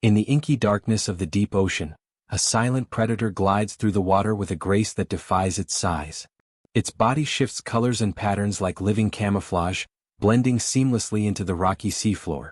In the inky darkness of the deep ocean, a silent predator glides through the water with a grace that defies its size. Its body shifts colors and patterns like living camouflage, blending seamlessly into the rocky seafloor.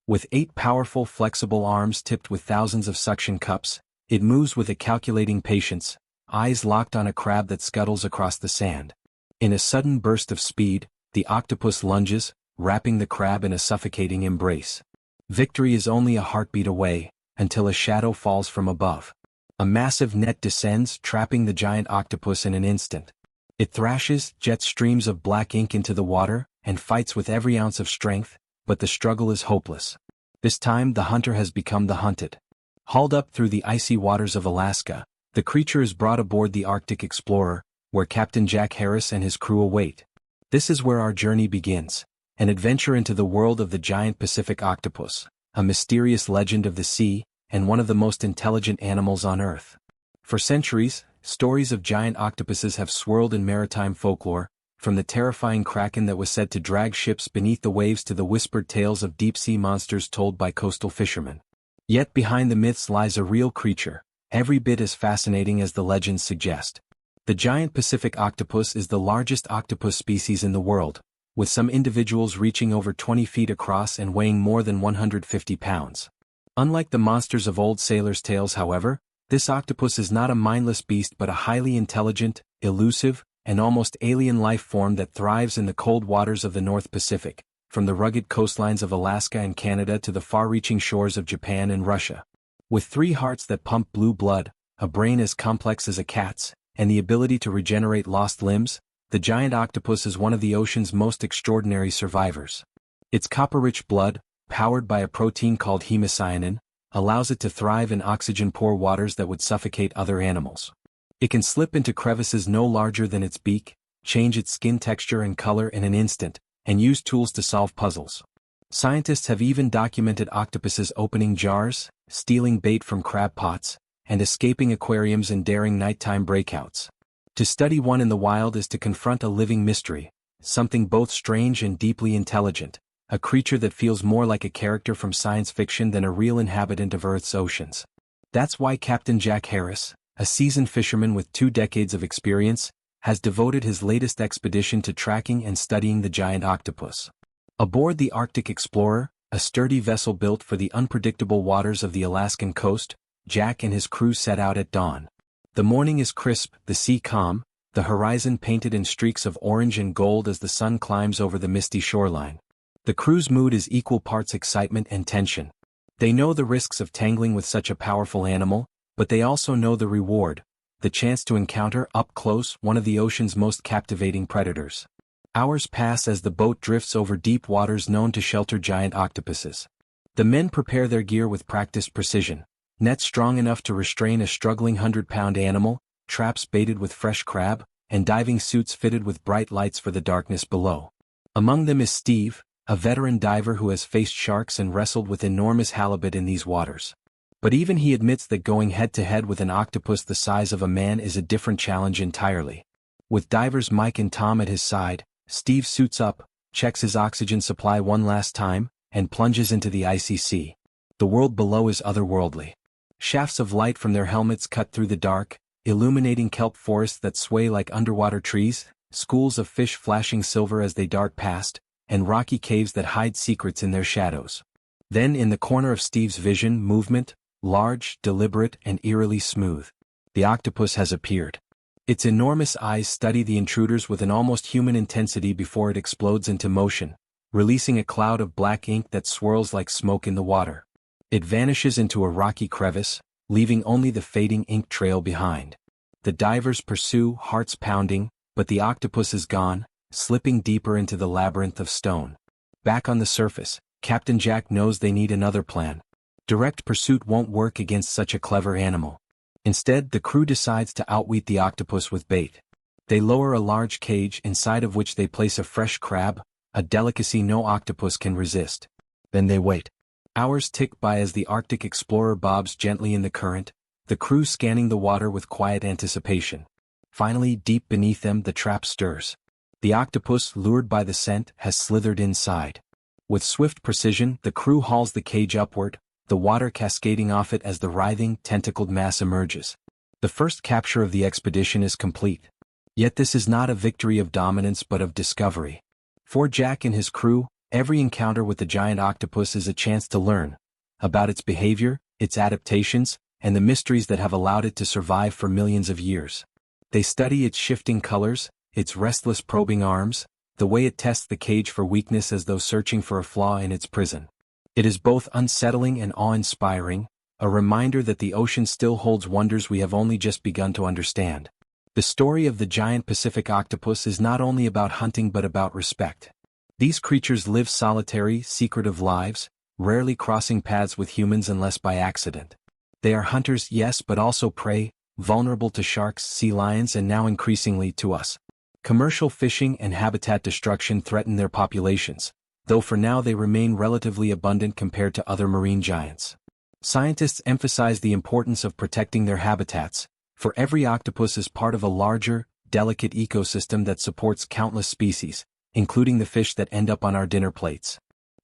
With 8 powerful, flexible arms tipped with thousands of suction cups, it moves with a calculating patience, eyes locked on a crab that scuttles across the sand. In a sudden burst of speed, the octopus lunges, wrapping the crab in a suffocating embrace. Victory is only a heartbeat away, until a shadow falls from above. A massive net descends, trapping the giant octopus in an instant. It thrashes, jets streams of black ink into the water, and fights with every ounce of strength, but the struggle is hopeless. This time the hunter has become the hunted. Hauled up through the icy waters of Alaska, the creature is brought aboard the Arctic Explorer, where Captain Jack Harris and his crew await. This is where our journey begins, an adventure into the world of the giant Pacific octopus, a mysterious legend of the sea, and one of the most intelligent animals on Earth. For centuries, stories of giant octopuses have swirled in maritime folklore, from the terrifying kraken that was said to drag ships beneath the waves to the whispered tales of deep-sea monsters told by coastal fishermen. Yet behind the myths lies a real creature, every bit as fascinating as the legends suggest. The giant Pacific octopus is the largest octopus species in the world, with some individuals reaching over 20 feet across and weighing more than 150 pounds. Unlike the monsters of old sailors' tales, however, this octopus is not a mindless beast but a highly intelligent, elusive, and almost alien life form that thrives in the cold waters of the North Pacific, from the rugged coastlines of Alaska and Canada to the far-reaching shores of Japan and Russia. With 3 hearts that pump blue blood, a brain as complex as a cat's, and the ability to regenerate lost limbs, the giant octopus is one of the ocean's most extraordinary survivors. Its copper-rich blood, powered by a protein called hemocyanin, allows it to thrive in oxygen-poor waters that would suffocate other animals. It can slip into crevices no larger than its beak, change its skin texture and color in an instant, and use tools to solve puzzles. Scientists have even documented octopuses opening jars, stealing bait from crab pots, and escaping aquariums in daring nighttime breakouts. To study one in the wild is to confront a living mystery, something both strange and deeply intelligent, a creature that feels more like a character from science fiction than a real inhabitant of Earth's oceans. That's why Captain Jack Harris, a seasoned fisherman with 2 decades of experience, has devoted his latest expedition to tracking and studying the giant octopus. Aboard the Arctic Explorer, a sturdy vessel built for the unpredictable waters of the Alaskan coast, Jack and his crew set out at dawn. The morning is crisp, the sea calm, the horizon painted in streaks of orange and gold as the sun climbs over the misty shoreline. The crew's mood is equal parts excitement and tension. They know the risks of tangling with such a powerful animal, but they also know the reward, the chance to encounter up close one of the ocean's most captivating predators. Hours pass as the boat drifts over deep waters known to shelter giant octopuses. The men prepare their gear with practiced precision, nets strong enough to restrain a struggling 100-pound animal, traps baited with fresh crab, and diving suits fitted with bright lights for the darkness below. Among them is Steve, a veteran diver who has faced sharks and wrestled with enormous halibut in these waters. But even he admits that going head-to-head with an octopus the size of a man is a different challenge entirely. With divers Mike and Tom at his side, Steve suits up, checks his oxygen supply one last time, and plunges into the icy sea. The world below is otherworldly. Shafts of light from their helmets cut through the dark, illuminating kelp forests that sway like underwater trees, schools of fish flashing silver as they dart past, and rocky caves that hide secrets in their shadows. Then in the corner of Steve's vision, movement, large, deliberate, and eerily smooth. The octopus has appeared. Its enormous eyes study the intruders with an almost human intensity before it explodes into motion, releasing a cloud of black ink that swirls like smoke in the water. It vanishes into a rocky crevice, leaving only the fading ink trail behind. The divers pursue, hearts pounding, but the octopus is gone, slipping deeper into the labyrinth of stone. Back on the surface, Captain Jack knows they need another plan. Direct pursuit won't work against such a clever animal. Instead, the crew decides to outwit the octopus with bait. They lower a large cage inside of which they place a fresh crab, a delicacy no octopus can resist. Then they wait. Hours tick by as the Arctic Explorer bobs gently in the current, the crew scanning the water with quiet anticipation. Finally, deep beneath them, the trap stirs. The octopus, lured by the scent, has slithered inside. With swift precision, the crew hauls the cage upward, the water cascading off it as the writhing, tentacled mass emerges. The first capture of the expedition is complete. Yet this is not a victory of dominance but of discovery. For Jack and his crew, every encounter with the giant octopus is a chance to learn about its behavior, its adaptations, and the mysteries that have allowed it to survive for millions of years. They study its shifting colors, its restless probing arms, the way it tests the cage for weakness as though searching for a flaw in its prison. It is both unsettling and awe-inspiring, a reminder that the ocean still holds wonders we have only just begun to understand. The story of the giant Pacific octopus is not only about hunting but about respect. These creatures live solitary, secretive lives, rarely crossing paths with humans unless by accident. They are hunters, yes, but also prey, vulnerable to sharks, sea lions, and now increasingly to us. Commercial fishing and habitat destruction threaten their populations, though for now they remain relatively abundant compared to other marine giants. Scientists emphasize the importance of protecting their habitats, for every octopus is part of a larger, delicate ecosystem that supports countless species, including the fish that end up on our dinner plates.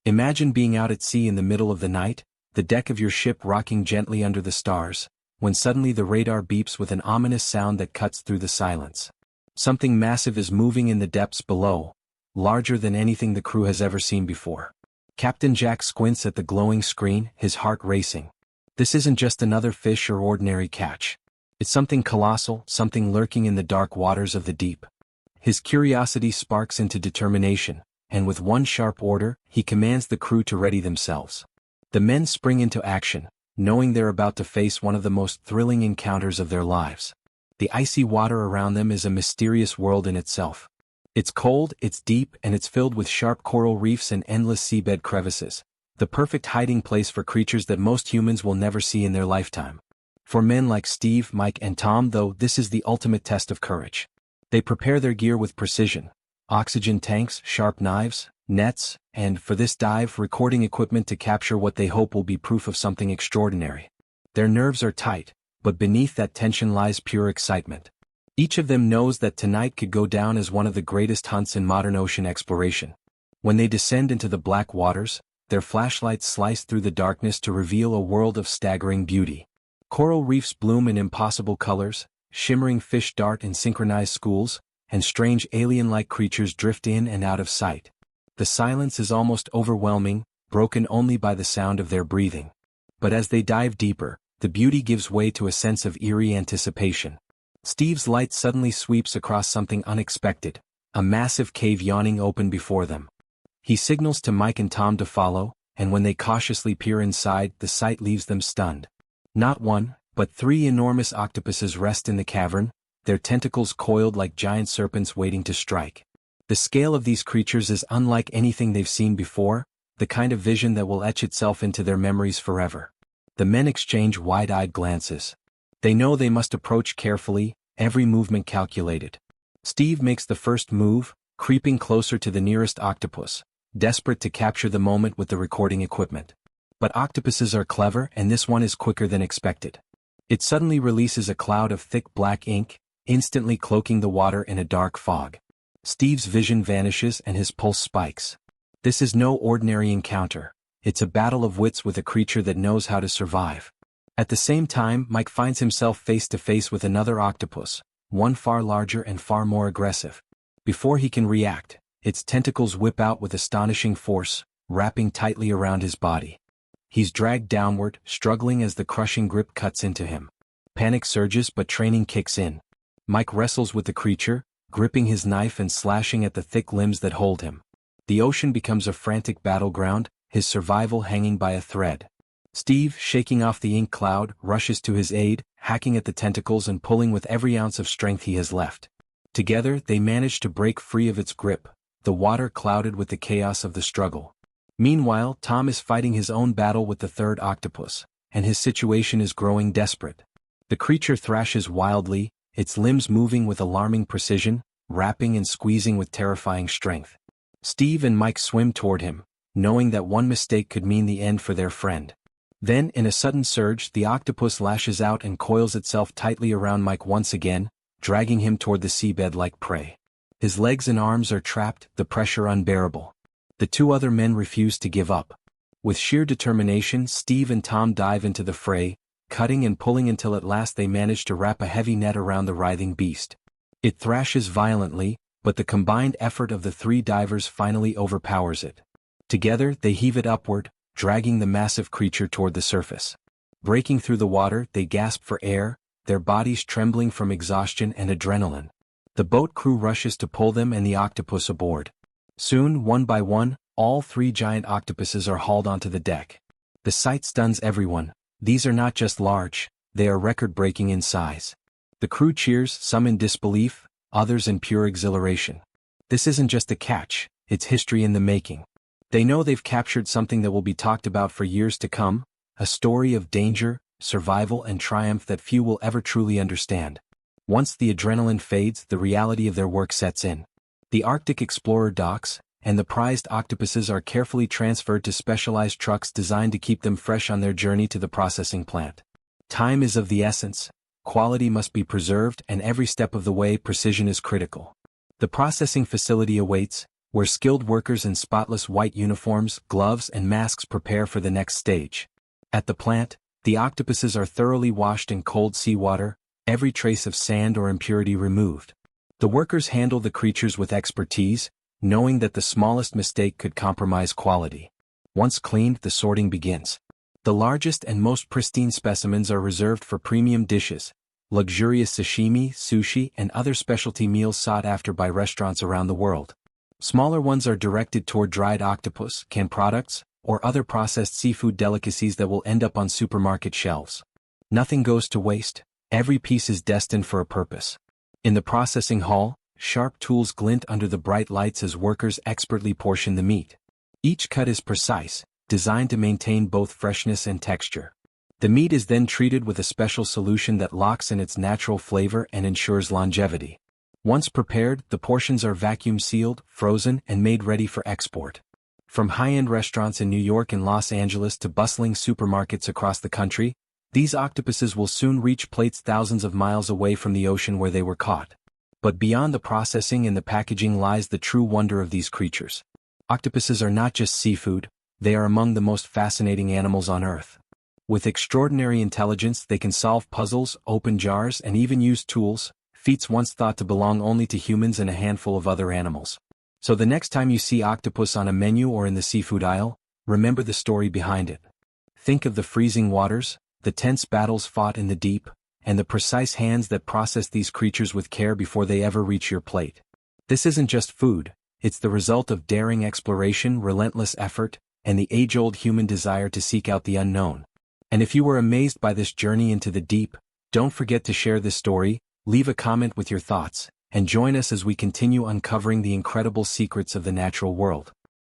Imagine being out at sea in the middle of the night, the deck of your ship rocking gently under the stars, when suddenly the radar beeps with an ominous sound that cuts through the silence. Something massive is moving in the depths below, larger than anything the crew has ever seen before. Captain Jack squints at the glowing screen, his heart racing. This isn't just another fish or ordinary catch. It's something colossal, something lurking in the dark waters of the deep. His curiosity sparks into determination, and with one sharp order, he commands the crew to ready themselves. The men spring into action, knowing they're about to face one of the most thrilling encounters of their lives. The icy water around them is a mysterious world in itself. It's cold, it's deep, and it's filled with sharp coral reefs and endless seabed crevices, the perfect hiding place for creatures that most humans will never see in their lifetime. For men like Steve, Mike, and Tom, though, this is the ultimate test of courage. They prepare their gear with precision: oxygen tanks, sharp knives, nets, and, for this dive, recording equipment to capture what they hope will be proof of something extraordinary. Their nerves are tight, but beneath that tension lies pure excitement. Each of them knows that tonight could go down as one of the greatest hunts in modern ocean exploration. When they descend into the black waters, their flashlights slice through the darkness to reveal a world of staggering beauty. Coral reefs bloom in impossible colors, shimmering fish dart in synchronized schools, and strange alien-like creatures drift in and out of sight. The silence is almost overwhelming, broken only by the sound of their breathing. But as they dive deeper, the beauty gives way to a sense of eerie anticipation. Steve's light suddenly sweeps across something unexpected, a massive cave yawning open before them. He signals to Mike and Tom to follow, and when they cautiously peer inside, the sight leaves them stunned. Not one, but 3 enormous octopuses rest in the cavern, their tentacles coiled like giant serpents waiting to strike. The scale of these creatures is unlike anything they've seen before, the kind of vision that will etch itself into their memories forever. The men exchange wide-eyed glances. They know they must approach carefully, every movement calculated. Steve makes the first move, creeping closer to the nearest octopus, desperate to capture the moment with the recording equipment. But octopuses are clever, and this one is quicker than expected. It suddenly releases a cloud of thick black ink, instantly cloaking the water in a dark fog. Steve's vision vanishes and his pulse spikes. This is no ordinary encounter. It's a battle of wits with a creature that knows how to survive. At the same time, Mike finds himself face to face with another octopus, one far larger and far more aggressive. Before he can react, its tentacles whip out with astonishing force, wrapping tightly around his body. He's dragged downward, struggling as the crushing grip cuts into him. Panic surges, but training kicks in. Mike wrestles with the creature, gripping his knife and slashing at the thick limbs that hold him. The ocean becomes a frantic battleground, his survival hanging by a thread. Steve, shaking off the ink cloud, rushes to his aid, hacking at the tentacles and pulling with every ounce of strength he has left. Together, they manage to break free of its grip, the water clouded with the chaos of the struggle. Meanwhile, Tom is fighting his own battle with the third octopus, and his situation is growing desperate. The creature thrashes wildly, its limbs moving with alarming precision, wrapping and squeezing with terrifying strength. Steve and Mike swim toward him, knowing that one mistake could mean the end for their friend. Then, in a sudden surge, the octopus lashes out and coils itself tightly around Mike once again, dragging him toward the seabed like prey. His legs and arms are trapped, the pressure unbearable. The 2 other men refuse to give up. With sheer determination, Steve and Tom dive into the fray, cutting and pulling until at last they manage to wrap a heavy net around the writhing beast. It thrashes violently, but the combined effort of the three divers finally overpowers it. Together, they heave it upward, dragging the massive creature toward the surface. Breaking through the water, they gasp for air, their bodies trembling from exhaustion and adrenaline. The boat crew rushes to pull them and the octopus aboard. Soon, one by one, all three giant octopuses are hauled onto the deck. The sight stuns everyone. These are not just large, they are record-breaking in size. The crew cheers, some in disbelief, others in pure exhilaration. This isn't just a catch, it's history in the making. They know they've captured something that will be talked about for years to come, a story of danger, survival and triumph that few will ever truly understand. Once the adrenaline fades, the reality of their work sets in. The Arctic Explorer docks, and the prized octopuses are carefully transferred to specialized trucks designed to keep them fresh on their journey to the processing plant. Time is of the essence, quality must be preserved, and every step of the way precision is critical. The processing facility awaits, where skilled workers in spotless white uniforms, gloves and masks prepare for the next stage. At the plant, the octopuses are thoroughly washed in cold seawater, every trace of sand or impurity removed. The workers handle the creatures with expertise, knowing that the smallest mistake could compromise quality. Once cleaned, the sorting begins. The largest and most pristine specimens are reserved for premium dishes, luxurious sashimi, sushi, and other specialty meals sought after by restaurants around the world. Smaller ones are directed toward dried octopus, canned products, or other processed seafood delicacies that will end up on supermarket shelves. Nothing goes to waste, every piece is destined for a purpose. In the processing hall, sharp tools glint under the bright lights as workers expertly portion the meat. Each cut is precise, designed to maintain both freshness and texture. The meat is then treated with a special solution that locks in its natural flavor and ensures longevity. Once prepared, the portions are vacuum-sealed, frozen, and made ready for export. From high-end restaurants in New York and Los Angeles to bustling supermarkets across the country, these octopuses will soon reach plates thousands of miles away from the ocean where they were caught. But beyond the processing and the packaging lies the true wonder of these creatures. Octopuses are not just seafood, they are among the most fascinating animals on Earth. With extraordinary intelligence, they can solve puzzles, open jars, and even use tools, feats once thought to belong only to humans and a handful of other animals. So the next time you see octopus on a menu or in the seafood aisle, remember the story behind it. Think of the freezing waters, the tense battles fought in the deep, and the precise hands that process these creatures with care before they ever reach your plate. This isn't just food, it's the result of daring exploration, relentless effort, and the age-old human desire to seek out the unknown. And if you were amazed by this journey into the deep, don't forget to share this story, leave a comment with your thoughts, and join us as we continue uncovering the incredible secrets of the natural world.